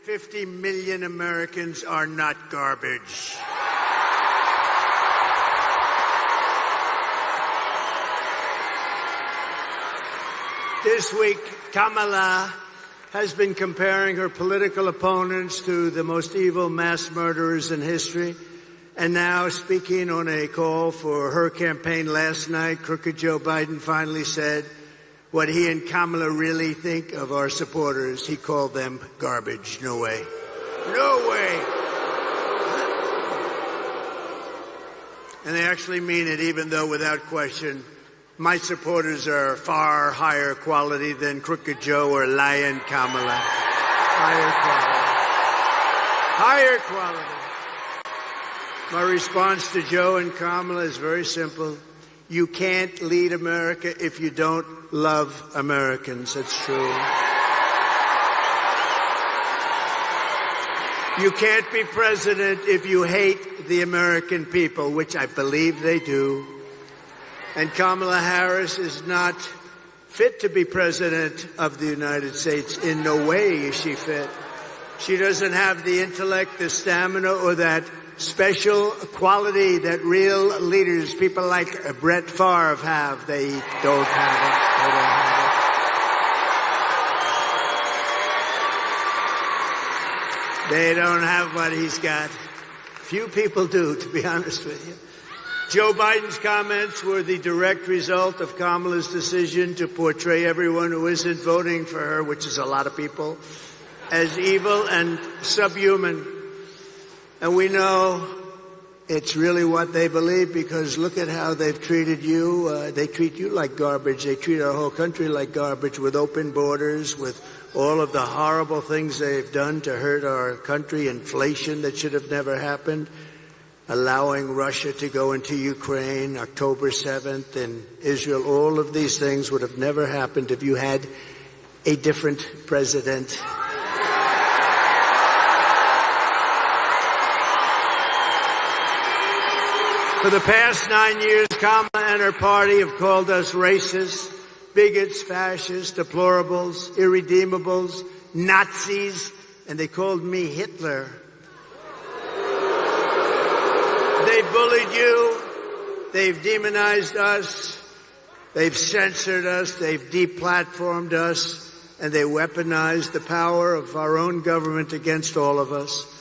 50 million Americans are not garbage. This week, Kamala has been comparing her political opponents to the most evil mass murderers in history. And now, speaking on a call for her campaign last night, crooked Joe Biden finally said what he and Kamala really think of our supporters. He called them garbage. No way. No way. And they actually mean it, even though, without question, my supporters are far higher quality than crooked Joe or lying Kamala. Higher quality. My response to Joe and Kamala is very simple. You can't lead America if you don't love Americans. That's true. You can't be president if you hate the American people, which I believe they do. And Kamala Harris is not fit to be president of the United States. In no way is she fit. She doesn't have the intellect, the stamina, or that special quality that real leaders, people like Brett Favre, have. They don't have it. They don't have it. They don't have what he's got. Few people do, to be honest with you. Joe Biden's comments were the direct result of Kamala's decision to portray everyone who isn't voting for her, which is a lot of people, as evil and subhuman. And we know it's really what they believe, because look at how they've treated you. They treat you like garbage. They treat our whole country like garbage, with open borders, with all of the horrible things they've done to hurt our country, inflation that should have never happened, allowing Russia to go into Ukraine, October 7th, and Israel. All of these things would have never happened if you had a different president. For the past 9 years, Kamala and her party have called us racists, bigots, fascists, deplorables, irredeemables, Nazis, and they called me Hitler. They've bullied you, they've demonized us, they've censored us, they've deplatformed us, and they weaponized the power of our own government against all of us.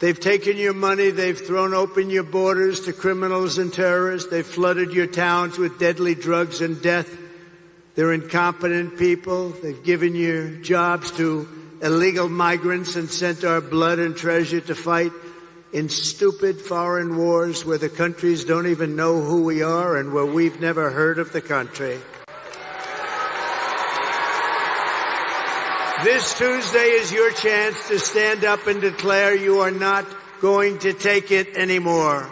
They've taken your money, they've thrown open your borders to criminals and terrorists, they've flooded your towns with deadly drugs and death. They're incompetent people. They've given your jobs to illegal migrants and sent our blood and treasure to fight in stupid foreign wars where the countries don't even know who we are and where we've never heard of the country. This Tuesday is your chance to stand up and declare you are not going to take it anymore.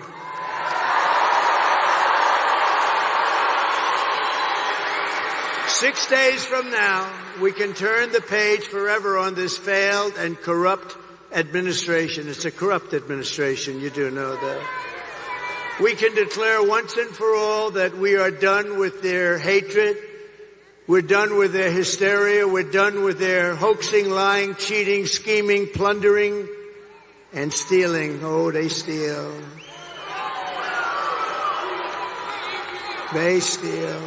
Six days from now, we can turn the page forever on this failed and corrupt administration. It's a corrupt administration, you do know that. We can declare once and for all that we are done with their hatred. We're done with their hysteria. We're done with their hoaxing, lying, cheating, scheming, plundering, and stealing. Oh, they steal. They steal.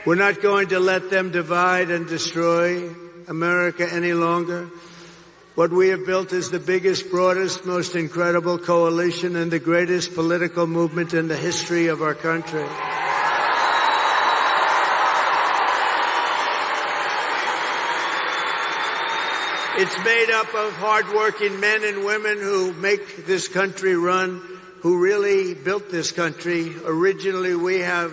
We're not going to let them divide and destroy America any longer. What we have built is the biggest, broadest, most incredible coalition and the greatest political movement in the history of our country. It's made up of hardworking men and women who make this country run, who really built this country. Originally, we have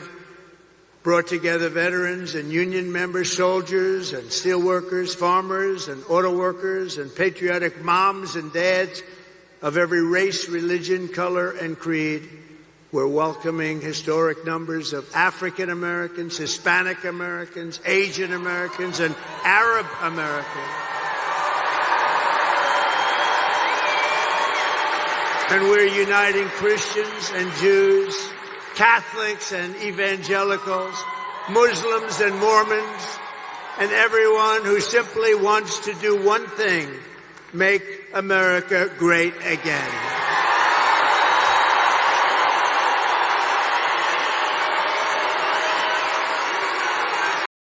brought together veterans and union members, soldiers and steel workers, farmers and auto workers, and patriotic moms and dads of every race, religion, color, and creed. We're welcoming historic numbers of African Americans, Hispanic Americans, Asian Americans, and Arab Americans. And we're uniting Christians and Jews, Catholics and evangelicals, Muslims and Mormons, and everyone who simply wants to do one thing: make America great again.